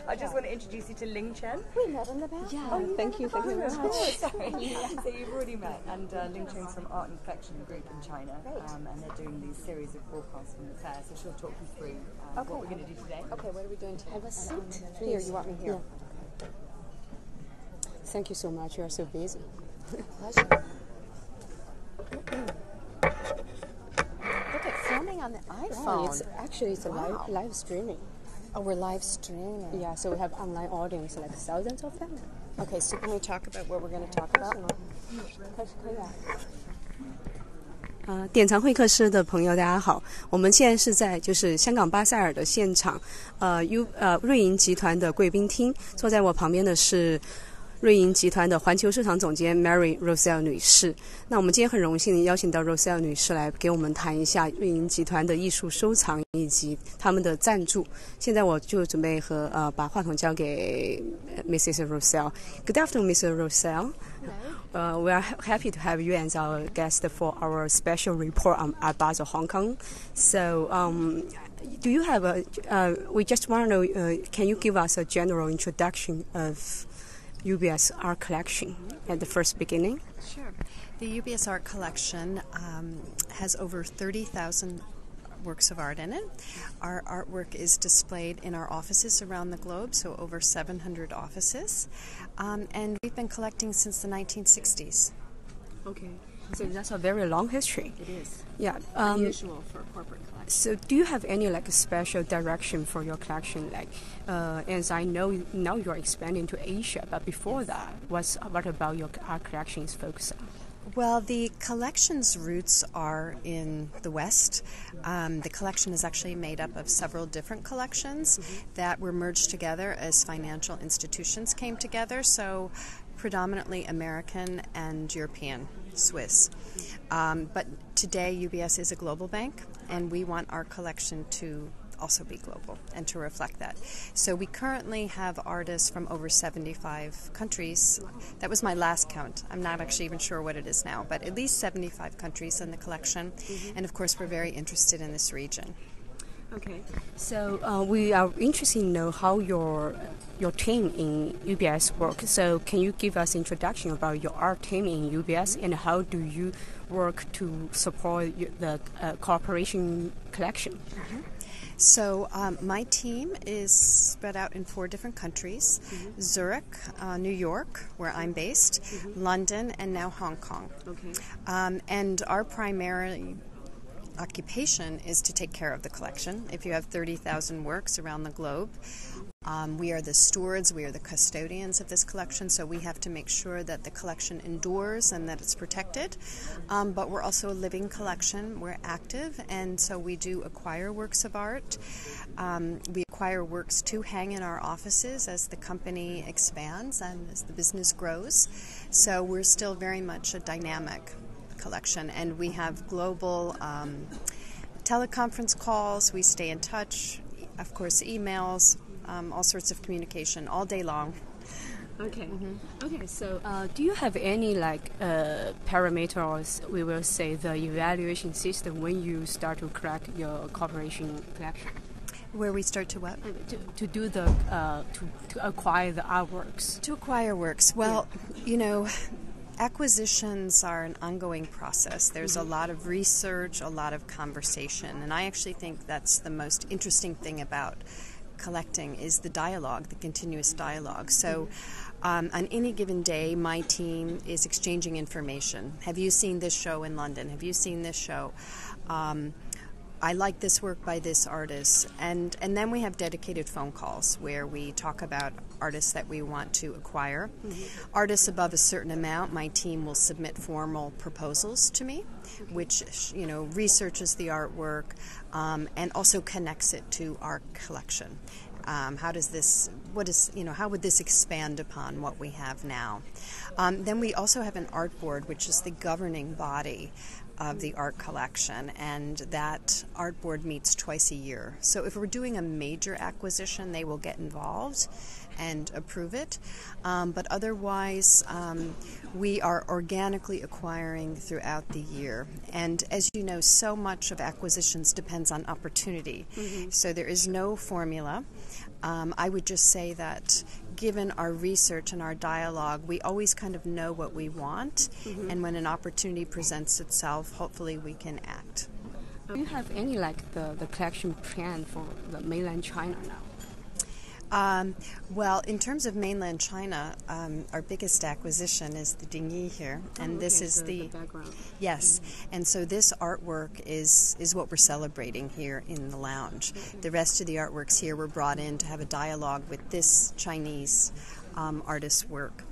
I just want to introduce you to Ling Chen. We met in the past. Yeah, Oh, thank you very much. Sorry. So you've already met, and Ling Chen's from Art Collection Group in China, and they're doing these series of broadcasts from the fair, so she'll talk you through what we're going to do today. Okay, what are we doing today? Have a seat. Here, you want me here? Yeah. Thank you so much. You are so busy. Pleasure. Look at filming on the iPhone. It's a live streaming. Oh, we're live streaming. Yeah, so we have online audience, like thousands of them. Okay, so can we talk about what we're going to talk about? 典藏会客室的朋友，大家好。我们现在是在就是香港巴塞尔的现场，瑞银集团的贵宾厅。坐在我旁边的是瑞银集团的环球市场总监 Mary Rozell 女士。那我们今天很荣幸邀请到 Rozell 女士来给我们谈一下瑞银集团的艺术收藏以及他们的赞助。现在我就准备把话筒交给 Mrs. Rozell. Good afternoon, Mrs. Rozell. We are happy to have you as our guest for our special report on Art Basel, Hong Kong. So, do you have we just want to know, can you give us a general introduction of UBS Art Collection at the first beginning? Sure. The UBS Art Collection has over 30,000 works of art in it. Our artwork is displayed in our offices around the globe, so over 700 offices. And we've been collecting since the 1960s. Okay. So that's a very long history. It is. Yeah. Unusual for corporate collection. So do you have any special direction for your collection? As I know now you're expanding to Asia, but before that, what about your art collection is focused on? Well, the collection's roots are in the West. The collection is actually made up of several different collections that were merged together as financial institutions came together, so predominantly American and European, Swiss. But today UBS is a global bank, and we want our collection to also be global and to reflect that. So we currently have artists from over 75 countries. That was my last count. I'm not actually even sure what it is now, but at least 75 countries in the collection. And of course we're very interested in this region. Okay, so we are interested to know how your team in UBS works. So can you give us introduction about your art team in UBS and how do you work to support the corporation collection? So my team is spread out in 4 different countries: Zurich, New York, where I'm based, London, and now Hong Kong. Okay. And our primary occupation is to take care of the collection. If you have 30,000 works around the globe, we are the stewards, we are the custodians of this collection, so we have to make sure that the collection endures and that it's protected. But we're also a living collection, we're active, and so we do acquire works of art. We acquire works to hang in our offices as the company expands and as the business grows. So we're still very much a dynamic collection, and we have global teleconference calls, we stay in touch, of course emails, all sorts of communication all day long. Okay. Okay, so do you have any parameters, we will say the evaluation system when you start to collect your corporation collection? Where we start to what? To do the to acquire the artworks. To acquire works. Well, you know, acquisitions are an ongoing process. There's a lot of research, a lot of conversation, and I actually think that's the most interesting thing about collecting is the dialogue, the continuous dialogue. So on any given day, my team is exchanging information. Have you seen this show in London? Have you seen this show? I like this work by this artist. And then we have dedicated phone calls where we talk about artists that we want to acquire. Artists above a certain amount, my team will submit formal proposals to me, which, you know, researches the artwork and also connects it to our collection. How does this, how would this expand upon what we have now? Then we also have an art board, which is the governing body of the art collection, and that art board meets twice a year. So if we're doing a major acquisition, they will get involved and approve it. But otherwise, we are organically acquiring throughout the year. And as you know, so much of acquisitions depends on opportunity. So there is no formula. I would just say that given our research and our dialogue, we always kind of know what we want. And when an opportunity presents itself, hopefully we can act. Do you have any the collection plan for the mainland China now? Well, in terms of mainland China, our biggest acquisition is the Dingyi here, and this is the background. Yes, and so this artwork is what we're celebrating here in the lounge. The rest of the artworks here were brought in to have a dialogue with this Chinese artist's work,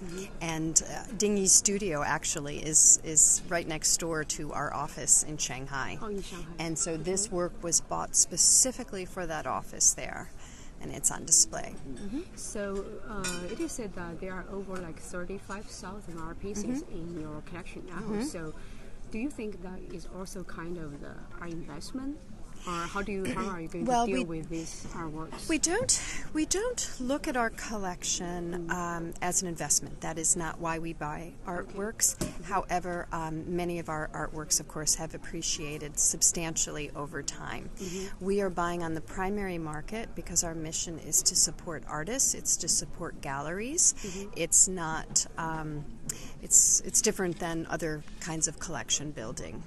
and Dingyi's studio actually is right next door to our office in Shanghai. Oh, in Shanghai. And so this work was bought specifically for that office there. And it's on display. So it is said that there are over 35,000 art pieces in your collection now. So do you think that is also kind of the art investment? Or how are you going to deal with these artworks? We don't look at our collection as an investment. That is not why we buy artworks. However, many of our artworks, of course, have appreciated substantially over time. We are buying on the primary market because our mission is to support artists. It's to support galleries. It's not. It's different than other kinds of collection building.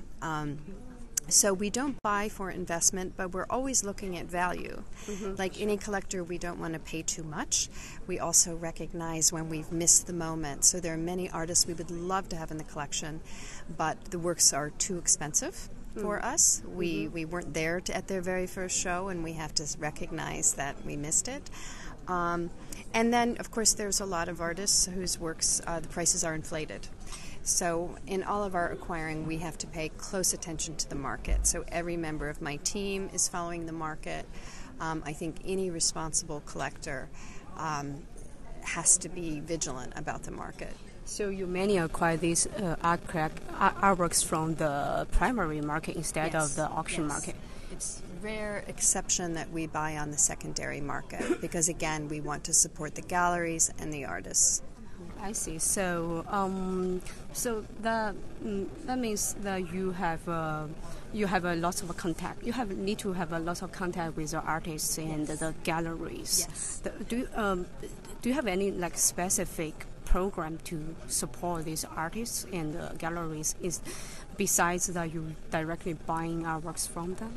So we don't buy for investment, but we're always looking at value. Like any collector, we don't want to pay too much. We also recognize when we've missed the moment. So there are many artists we would love to have in the collection, but the works are too expensive for us. We weren't there at their very first show, and we have to recognize that we missed it. And then, of course, there's a lot of artists whose works, the prices are inflated. So in all of our acquiring, we have to pay close attention to the market. So every member of my team is following the market. I think any responsible collector has to be vigilant about the market. So you mainly acquire these artworks from the primary market instead of the auction market? It's rare exception that we buy on the secondary market because, again, we want to support the galleries and the artists. I see. So, that means that you have a lot of contact. You need to have a lot of contact with the artists and the galleries. Yes. Do you have any specific program to support these artists and galleries? Besides that, you directly buying artworks from them?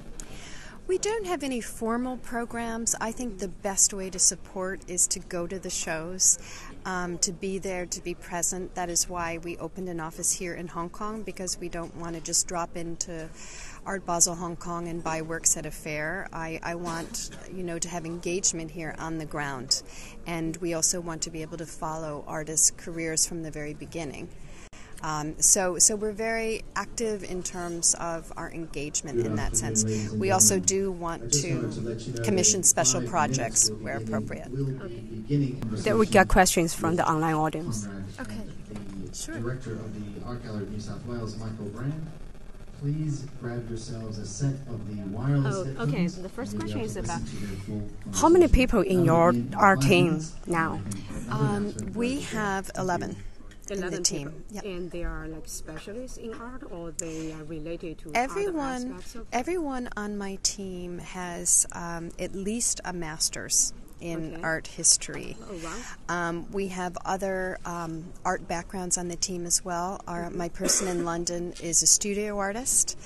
We don't have any formal programs. I think the best way to support is to go to the shows, to be there, to be present. That is why we opened an office here in Hong Kong, because we don't want to just drop into Art Basel Hong Kong and buy works at a fair. I want, to have engagement here on the ground. And we also want to be able to follow artists' careers from the very beginning. So we're very active in terms of our engagement in that sense. We also do want to commission special projects where appropriate. Then we got questions from the online audience. Okay, sure. Director of the Art Gallery of New South Wales, Michael Brand. Please grab yourselves a set of the wireless headphones. Okay. The first question is about how many people in your art team now? We have 11. 11 in the team. People. Yep. And they are specialists in art, or they are related to other aspects of everyone on my team has at least a master's in art history. Oh, wow. We have other art backgrounds on the team as well. My person in London is a studio artist,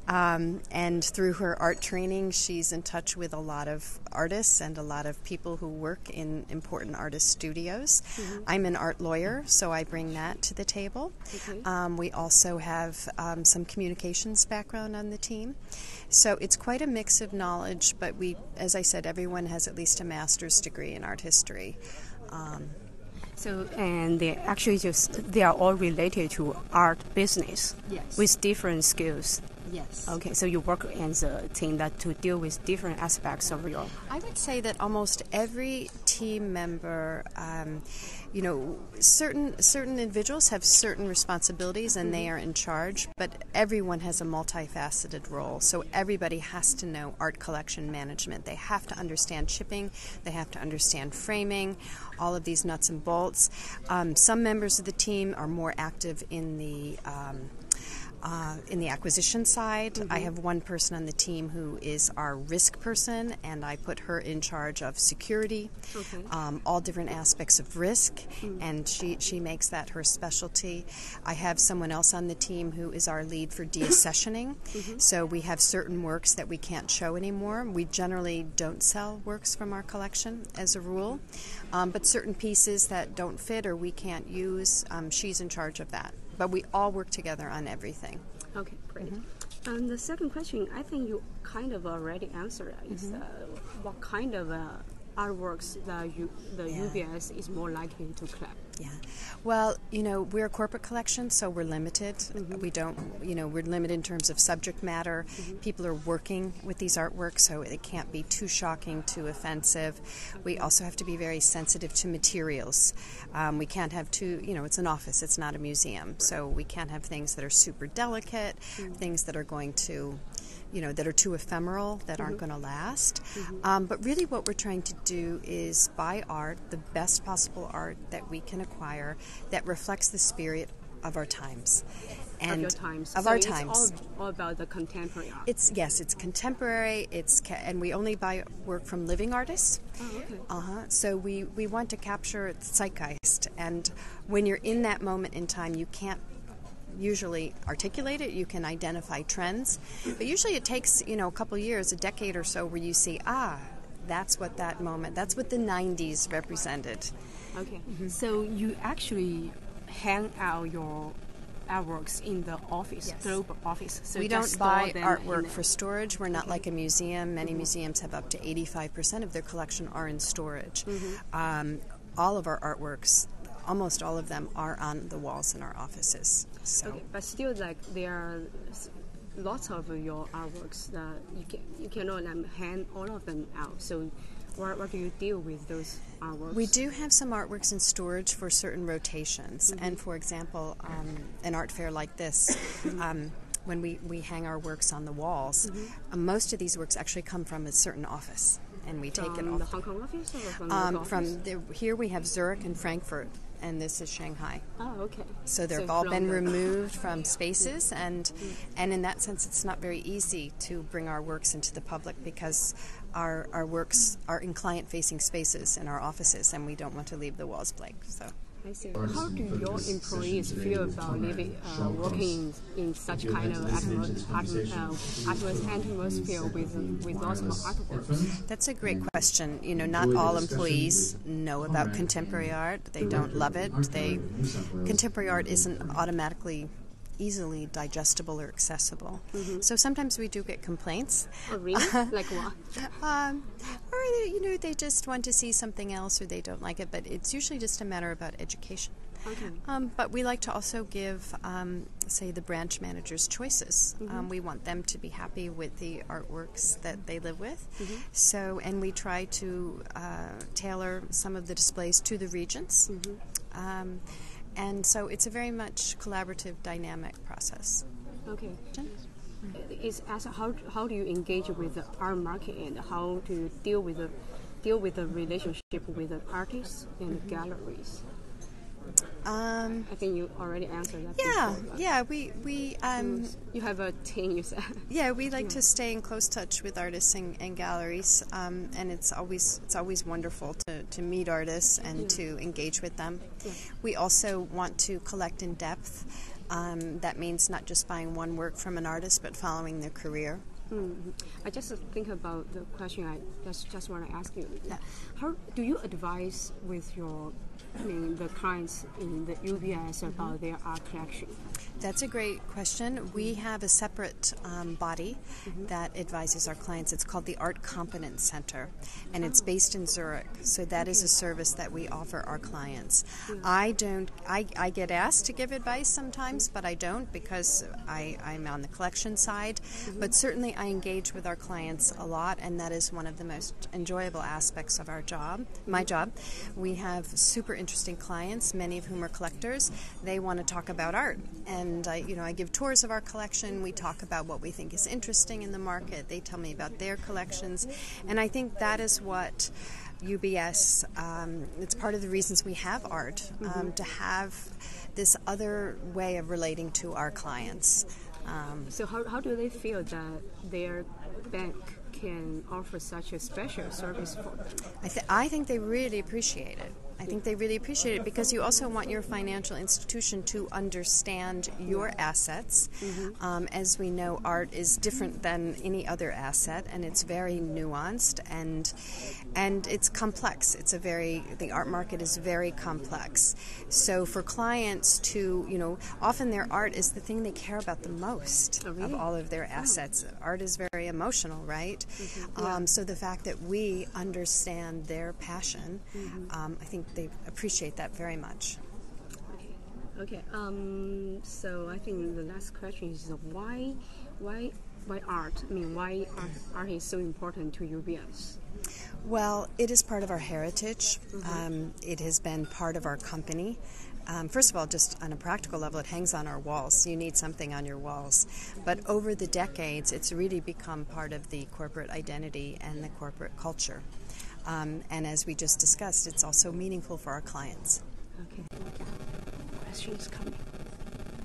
and through her art training, she's in touch with a lot of artists and a lot of people who work in important artist studios. I'm an art lawyer, so I bring that to the table. We also have some communications background on the team. So it's quite a mix of knowledge, but as I said, everyone has at least a master's degree in art history. And they are all related to art business. Yes. With different skills. Yes. Okay, so you work as a team to deal with different aspects of your... I would say that almost every team member, certain individuals have certain responsibilities and they are in charge, but everyone has a multifaceted role. So everybody has to know art collection management. They have to understand shipping. They have to understand framing, all of these nuts and bolts. Some members of the team are more active in the acquisition side. I have one person on the team who is our risk person, and I put her in charge of security, all different aspects of risk, and she makes that her specialty. I have someone else on the team who is our lead for deaccessioning. So we have certain works that we can't show anymore. We generally don't sell works from our collection as a rule, but certain pieces that don't fit or we can't use, she's in charge of that. But we all work together on everything. Okay, great. And the second question, I think you kind of already answered, is what kind of artworks that the UBS is more likely to collect? Yeah. Well, we're a corporate collection, so we're limited. We don't, we're limited in terms of subject matter. People are working with these artworks, so it can't be too shocking, too offensive. We also have to be very sensitive to materials. We can't have it's an office, it's not a museum, so we can't have things that are super delicate, things that are going to that are too ephemeral, that aren't going to last. But really what we're trying to do is buy art, the best possible art that we can acquire that reflects the spirit of our times. And of your times. Of so our it's times. all about the contemporary art. It's contemporary. And we only buy work from living artists. Oh, okay. So we want to capture the zeitgeist. And when you're in that moment in time, you can't usually articulate it. You can identify trends, but usually it takes a couple years, a decade or so, where you see that's what that moment, that's what the 90s represented. Okay. So you actually hang out your artworks in the office, global office. So we don't buy artwork for storage. We're not like a museum. Many museums have up to 85% of their collection are in storage. All of our artworks, almost all of them, are on the walls in our offices. So. Okay, but still, there are lots of your artworks that you cannot hand all of them out. So, what do you deal with those artworks? We do have some artworks in storage for certain rotations, and for example, an art fair like this. When we hang our works on the walls, most of these works actually come from a certain office, and we take it off. From the Hong Kong office or from the office? Here we have Zurich and Frankfurt, and this is Shanghai. Oh, okay. So they've all been removed from spaces, and in that sense, it's not very easy to bring our works into the public because our works are in client-facing spaces in our offices, and we don't want to leave the walls blank. So. I see. How do your employees feel about working in such kind of atmosphere with lots of artworks? That's a great question. Not all employees know about contemporary art. They don't love it. Contemporary art isn't automatically easily digestible or accessible. So sometimes we do get complaints. Oh, really? Like what? Or they just want to see something else, or they don't like it. But it's usually just a matter about education. Okay. But we like to also give, say, the branch managers choices. We want them to be happy with the artworks that they live with. So, and we try to tailor some of the displays to the regions. And so it's a very much collaborative, dynamic process. Okay. How do you engage with the art market, and how do you deal with the relationship with the artists and the galleries? I think you already answered that. We you have a team, you said. Yeah, we like to stay in close touch with artists and galleries, and it's always wonderful to meet artists and to engage with them. We also want to collect in depth. That means not just buying one work from an artist, but following their career. I just think about the question I just want to ask you. How do you advise with the clients in the UBS about their art collection? That's a great question. We have a separate body that advises our clients. It's called the Art Competence Center, and it's based in Zurich. So that is a service that we offer our clients. I get asked to give advice sometimes, but I don't because I'm on the collection side. But certainly I engage with our clients a lot, and that is one of the most enjoyable aspects of our job, my job. We have super interesting clients, many of whom are collectors. They want to talk about art, and I give tours of our collection. We talk about what we think is interesting in the market. They tell me about their collections, and I think that is what UBS, it's part of the reasons we have art, to have this other way of relating to our clients. So how do they feel that their bank can offer such a special service for them? I think they really appreciate it. I think they really appreciate it because you also want your financial institution to understand your assets. As we know, art is different than any other asset, and it's very nuanced and it's complex. The art market is very complex. So for clients to, often their art is the thing they care about the most of all of their assets. Art is very emotional, right? So the fact that we understand their passion, I think they appreciate that very much. Okay. So I think the last question is why art? I mean, why art is so important to UBS? Well, it is part of our heritage. It has been part of our company. First of all, just on a practical level, it hangs on our walls. You need something on your walls. But over the decades, it's really become part of the corporate identity and the corporate culture. And as we just discussed, it's also meaningful for our clients. Okay. Questions coming.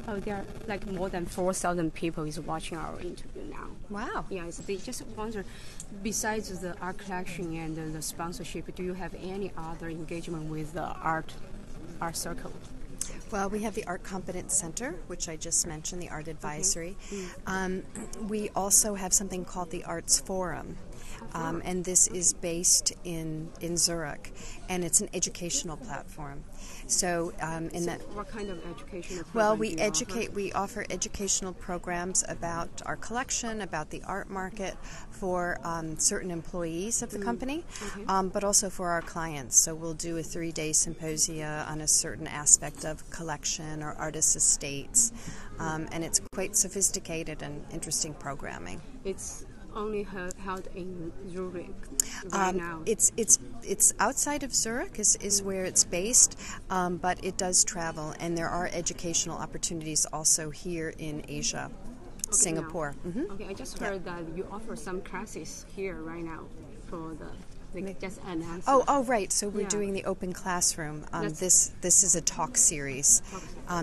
Oh, there are like more than 4,000 people is watching our interview now. Wow. Yes, they just wonder, besides the art collection and the sponsorship, do you have any other engagement with the art circle? Well, we have the Art Competence Center, which I just mentioned, the Art Advisory. We also have something called the Arts Forum. And this is based in Zurich, and it's an educational platform. So, what kind of educational program? Well, we offer educational programs about our collection, about the art market for certain employees of the company, but also for our clients. So we'll do a 3-day symposia on a certain aspect of collection or artists' estates, and it's quite sophisticated and interesting programming. It's only held in Zurich right now. It's outside of Zurich is where it's based, but it does travel, and there are educational opportunities also here in Asia, Singapore. Okay, I just heard that you offer some classes here right now for the. Just announced. Oh, right. So we're doing the open classroom. This is a talk series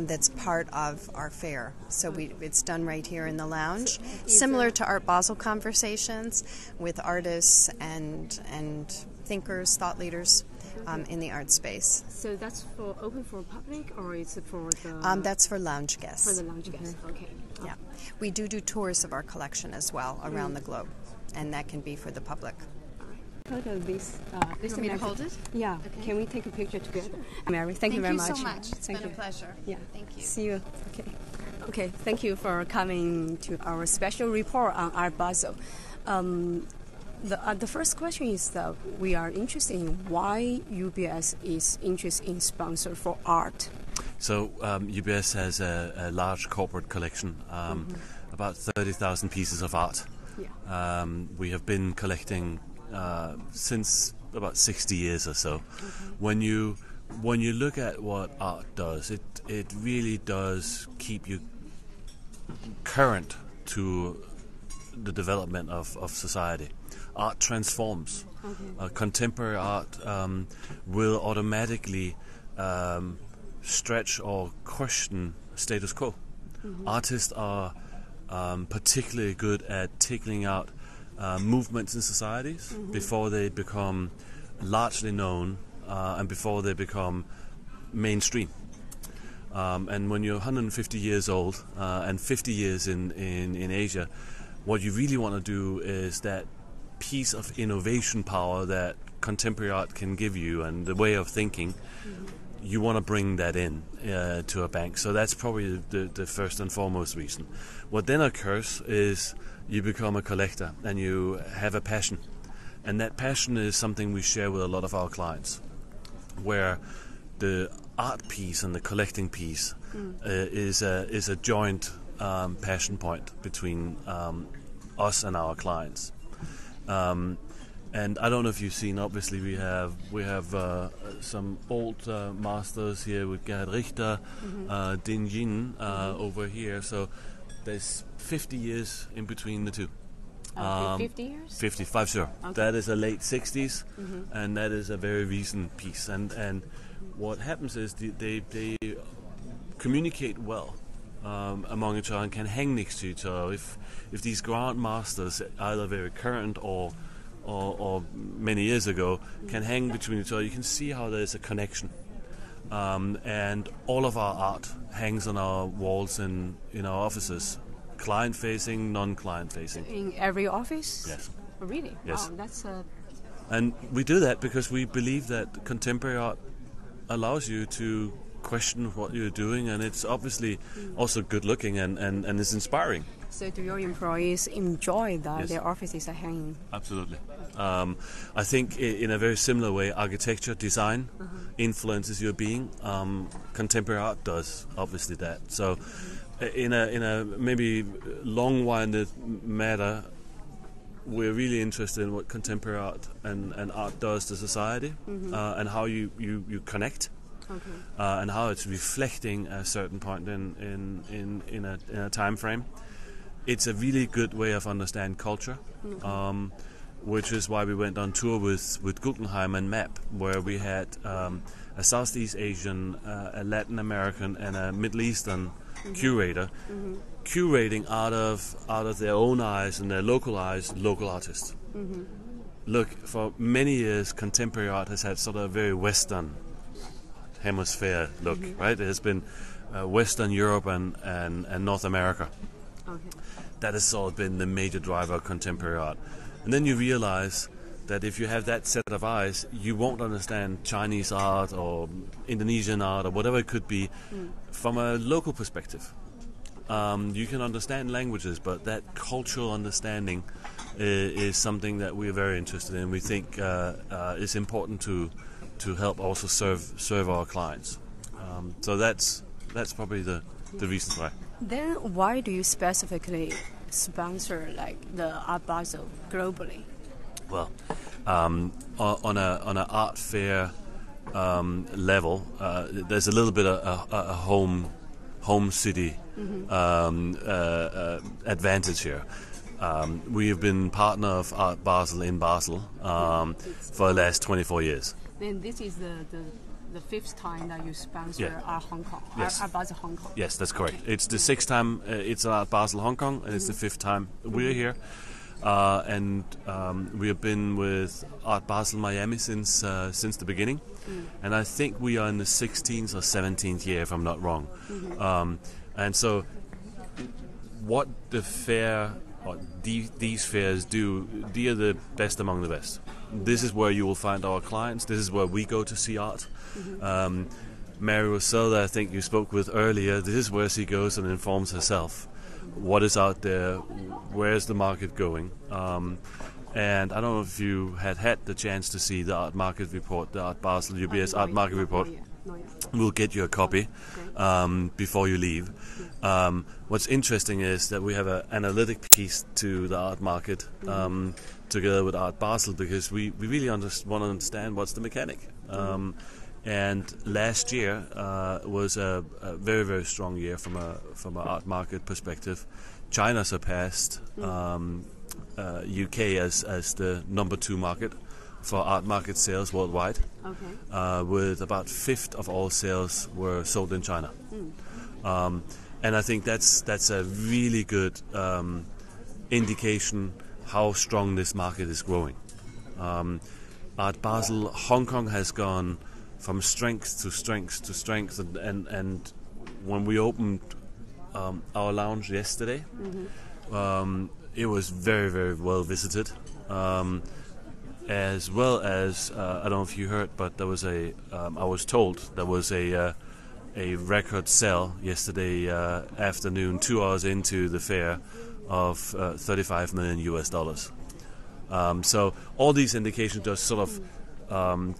that's part of our fair. So it's done right here in the lounge, similar to Art Basel conversations with artists and thinkers, thought leaders in the art space. So that's open for public, or is it for the? That's for lounge guests. For the lounge guests. Okay. Yeah, we do tours of our collection as well around the globe, and that can be for the public. This want me to hold it? Yeah. Okay. Can we take a picture together? Mary, thank you very much. Thank you so much. It's been a pleasure. Yeah. Thank you. See you. Okay. Thank you for coming to our special report on Art Basel. The first question is that we are interested in why UBS is interested in sponsor for art. So UBS has a large corporate collection, about 30,000 pieces of art. Yeah. We have been collecting since about 60 years or so. When you look at what art does, it really does keep you current to the development of society. Art transforms. Contemporary art will automatically stretch or question status quo. Artists are particularly good at taking out movements in societies before they become largely known and before they become mainstream. And when you're 150 years old and 50 years in Asia, what you really want to do is that piece of innovation power that contemporary art can give you and the way of thinking, you want to bring that in to a bank. So that's probably the first and foremost reason. What then occurs is you become a collector and you have a passion. And that passion is something we share with a lot of our clients, where the art piece and the collecting piece is a joint passion point between us and our clients. And I don't know if you've seen. Obviously, we have some old masters here with Gerhard Richter, Ding Jin over here. So there's 50 years in between the two. 50 years? 55, sure. Okay. That is a late 60s, and that is a very recent piece. And what happens is they communicate well among each other and can hang next to each other. If these grandmasters, either very current or many years ago, can hang between each other, you can see how there's a connection. And all of our art hangs on our walls in our offices, client-facing, non-client-facing. In every office? Yes. Oh, really? Yes. Wow, that's And we do that because we believe that contemporary art allows you to question what you're doing, and it's obviously also good-looking and it's inspiring. So do your employees enjoy that Yes. their offices are hanging? Absolutely. I think in a very similar way, architecture, design influences your being. Contemporary art does, obviously, that. So in a maybe long-winded matter, we're really interested in what contemporary art and art does to society, and how you connect, and how it's reflecting a certain point in a time frame. It's a really good way of understanding culture, which is why we went on tour with Guggenheim and MAP, where we had a Southeast Asian, a Latin American, and a Middle Eastern curator curating out of their own eyes and their local eyes, local artists. Look, for many years, contemporary art has had sort of a very Western hemisphere look, right? It has been Western Europe and North America. That has sort of been the major driver of contemporary art. And then you realize that if you have that set of eyes, you won't understand Chinese art or Indonesian art or whatever it could be from a local perspective. You can understand languages, but that cultural understanding is something that we're very interested in. We think is important to help also serve our clients. So that's probably the reasons why. Then why do you specifically sponsor like the Art Basel globally? Well, on an art fair level, there's a little bit of a home city advantage here. We have been partner of Art Basel in Basel for the last 24 years. Then this is the fifth time that you sponsor Art Hong Kong, Yes. Art Basel Hong Kong. Yes, that's correct. It's the sixth time it's Art Basel Hong Kong, and it's the fifth time we're here. And we have been with Art Basel Miami since the beginning, and I think we are in the 16th or 17th year, if I'm not wrong. And so, what the fair or these fairs do, they are the best among the best. This is where you will find our clients. This is where we go to see art. Mary Rozell, that I think you spoke with earlier, this is where she goes and informs herself. What is out there? Where's the market going? And I don't know if you had the chance to see the art market report, the Art Basel UBS Art Market Report. We'll get you a copy before you leave. What's interesting is that we have an analytic piece to the art market together with Art Basel, because we really want to understand what's the mechanic. And last year was a very, very strong year from an art market perspective. China surpassed UK as the number 2 market for art market sales worldwide. With about 1/5 of all sales were sold in China. And I think that's a really good indication how strong this market is growing. Art Basel Hong Kong has gone from strength to strength to strength, and when we opened our lounge yesterday, it was very, very well visited, as well as I don't know if you heard, but there was I was told there was a record sale yesterday afternoon, 2 hours into the fair, of $35 million US. So all these indications just sort of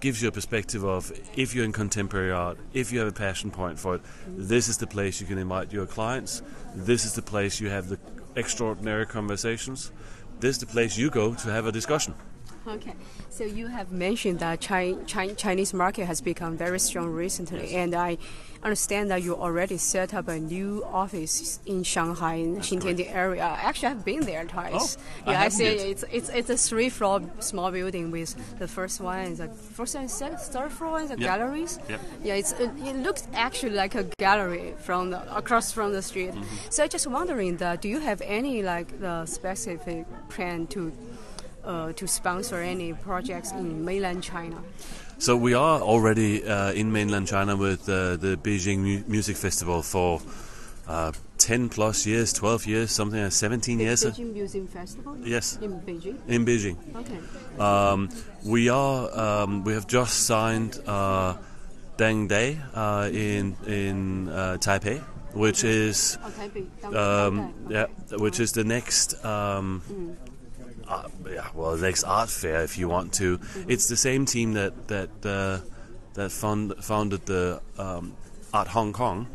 gives you a perspective of, if you're in contemporary art, if you have a passion point for it, this is the place you can invite your clients. This is the place you have the extraordinary conversations, this is the place you go to have a discussion. Okay, so you have mentioned that Chinese market has become very strong recently, and I understand that you already set up a new office in Shanghai, in the Xintiandi area. Actually, I've been there twice. Oh, yeah, I see it's a 3-floor small building with the first one is third floor is galleries. Yep. Yeah, it looks actually like a gallery from across from the street. So just wondering that do you have any like the specific plan to sponsor any projects in mainland China? So we are already in mainland China with the Beijing Music Festival for 10 plus years, 12 years, something like 17 years. Beijing Music Festival? Yes. In Beijing? In Beijing. Okay. We have just signed Deng Day in Taipei, which is which is the next next art fair, if you want to. It's the same team that founded the Art Hong Kong,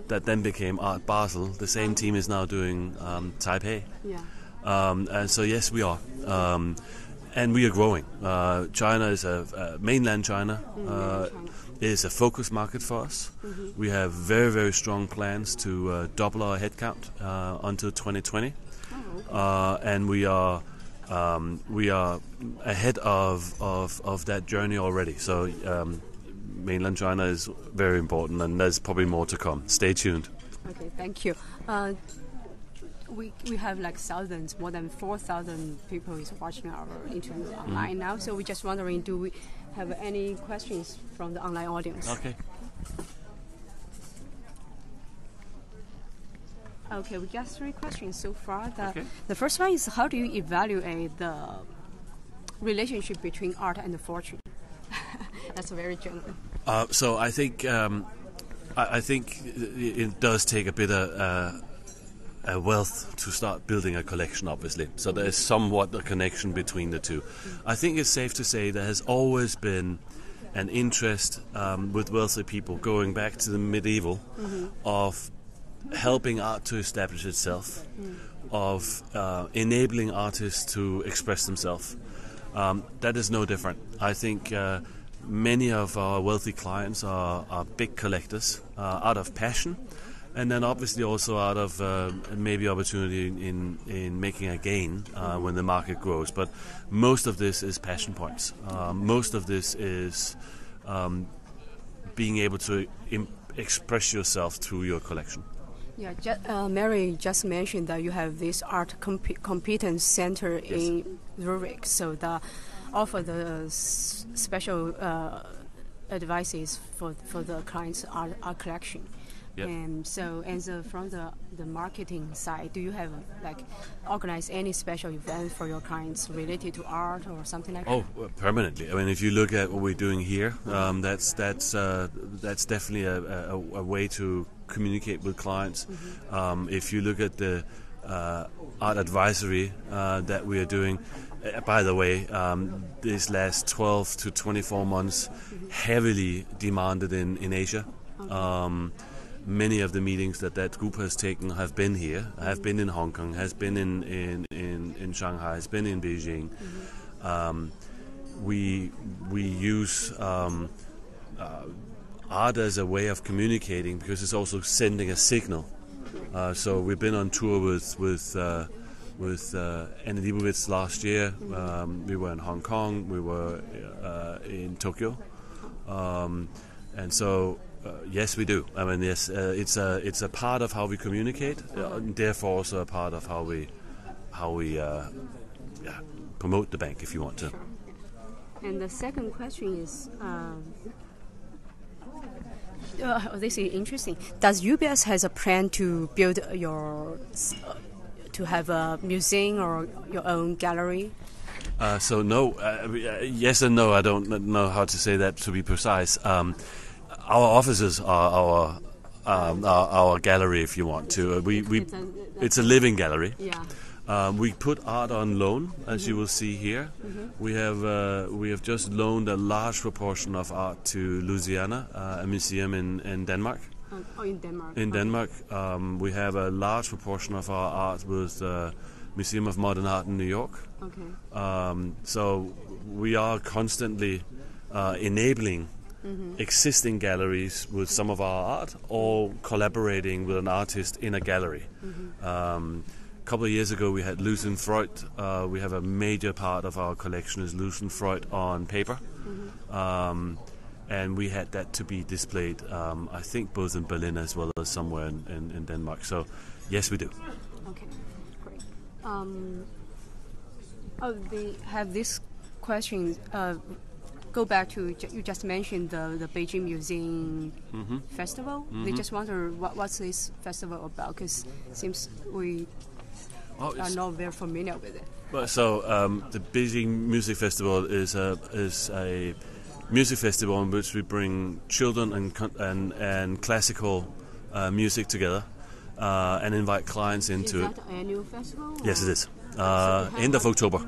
that then became Art Basel. The same team is now doing Taipei. Yeah. And so yes, we are, and we are growing. China is mainland China is a focus market for us. We have very, very strong plans to double our headcount until 2020, and we are ahead of that journey already. So mainland China is very important, and there's probably more to come. Stay tuned. Okay, thank you. We have like thousands, more than 4,000 people is watching our interview online now. So we're just wondering, do we have any questions from the online audience? Okay. Okay, we got 3 questions so far. The first one is, how do you evaluate the relationship between art and fortune? That's very general. So I think it does take a bit of a wealth to start building a collection, obviously. So there is somewhat a connection between the two. I think it's safe to say there has always been an interest with wealthy people going back to the medieval of helping art to establish itself, of enabling artists to express themselves. That is no different. I think many of our wealthy clients are big collectors out of passion, and then obviously also out of maybe opportunity in making a gain when the market grows. But most of this is passion points. Most of this is being able to express yourself through your collection. Yeah, Mary just mentioned that you have this art competence center in Zurich, so that offer the special advices for the client's art collection. Yep. And so, from the marketing side, do you have organize any special event for your clients related to art or something like that? Oh, permanently. I mean, if you look at what we're doing here, that's definitely a way to communicate with clients. If you look at the art advisory that we are doing, by the way, these last 12 to 24 months, heavily demanded in Asia. Many of the meetings that group has taken have been here, have been in Hong Kong, has been in Shanghai, has been in Beijing. We use art as a way of communicating because it's also sending a signal. So we've been on tour with Anne Leibovitz last year. We were in Hong Kong. We were in Tokyo, and so. Yes, we do. I mean, yes, it's a part of how we communicate, therefore also a part of how we promote the bank, if you want to. And the second question is, this is interesting. Does UBS has a plan to build to have a museum or your own gallery? So no, yes and no. I don't know how to say that to be precise. Our offices are our gallery, if you want to. It's a living gallery. Yeah. We put art on loan, as you will see here. We have just loaned a large proportion of art to Louisiana, a museum in Denmark. Oh, in Denmark. In Denmark, we have a large proportion of our art with the Museum of Modern Art in New York. Okay. So we are constantly enabling existing galleries with some of our art, or collaborating with an artist in a gallery. A couple of years ago, we had Lucenfreud. We have a major part of our collection is Lucenfreud on paper. And we had that to be displayed, I think, both in Berlin as well as somewhere in Denmark. So, yes, we do. Okay, great. They have this question. Go back to you just mentioned the Beijing Museum Festival. They just wonder what's this festival about, because it seems we are not very familiar with it. Well, so the Beijing Music Festival is a music festival in which we bring children and classical music together and invite clients into it. Is that an annual festival? Yes, it is. End of October.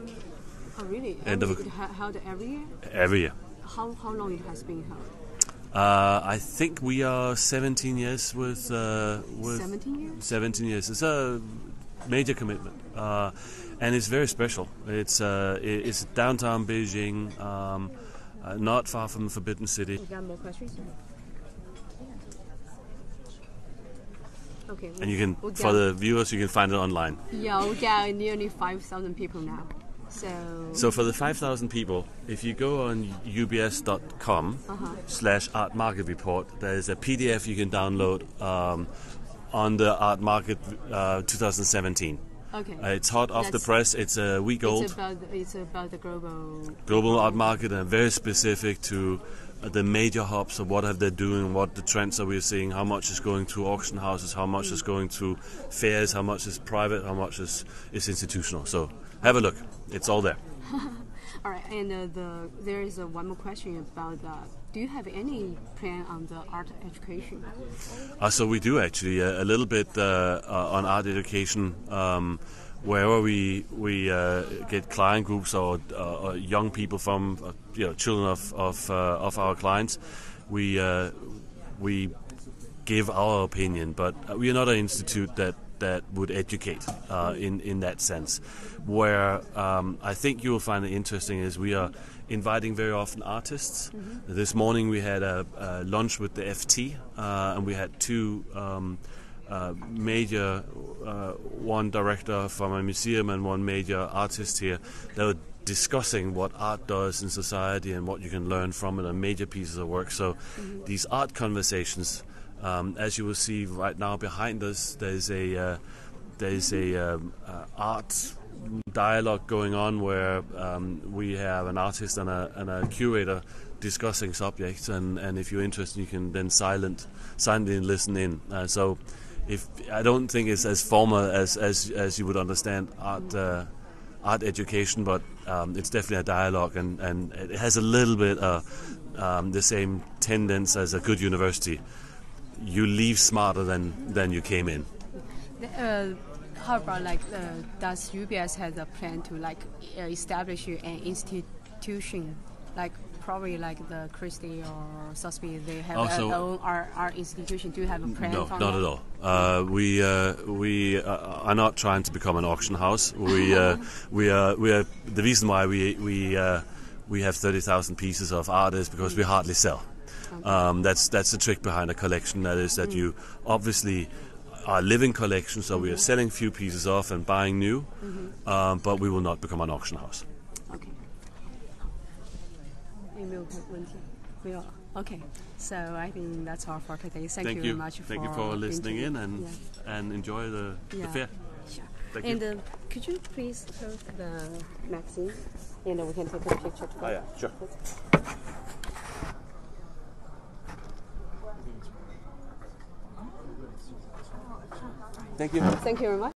Oh, really? End of held every year? Every year. How long it has been held? I think we are 17 years with 17 years? 17 years. It's a major commitment, and it's very special. It's downtown Beijing, not far from the Forbidden City. You got more questions? Okay. And you can, for the viewers, you can find it online. Yeah, we got nearly 5,000 people now. So for the 5,000 people, if you go on ubs.com/art market report, there's a PDF you can download on the Art Market 2017. Okay. It's hot off the press. It's a week old. It's about the global art market, and very specific to the major hubs of what have they doing, what the trends are we seeing, how much is going to auction houses, how much is going to fairs, how much is private, how much is institutional. So have a look. It's all there. All right, and there is one more question about do you have any plan on the art education? So we do actually a little bit on art education. Wherever we get client groups or young people from children of our clients, we give our opinion, but we are not an institute that would educate in that sense. Where I think you will find it interesting is we are inviting very often artists. This morning we had a lunch with the FT, and we had two major, one director from a museum and one major artist here. They were discussing what art does in society and what you can learn from it, and major pieces of work. So these art conversations, as you will see right now behind us, there's a art dialogue going on where we have an artist and a curator discussing subjects, and if you're interested, you can then silently listen in. So if I don't think it's as formal as you would understand art education, but it's definitely a dialogue, and it has a little bit the same tendency as a good university. You leave smarter than you came in. How about does UBS have a plan to establish an institution, probably like the Christie or Sotheby's? They have their own art institution. Do you have a plan? No, not at all. We are not trying to become an auction house. We are the reason why we have 30,000 pieces of art is because we hardly sell. Okay. That's the trick behind a collection. That is that you obviously are living collections, so we are selling few pieces off and buying new, but we will not become an auction house. Okay. Okay. So I think that's all for today. Thank you very much. Thank you for listening in and enjoy the fair. Sure. Thank you. Could you please post the magazine, and we can take a picture together? Oh yeah, sure. Thank you. Thank you very much.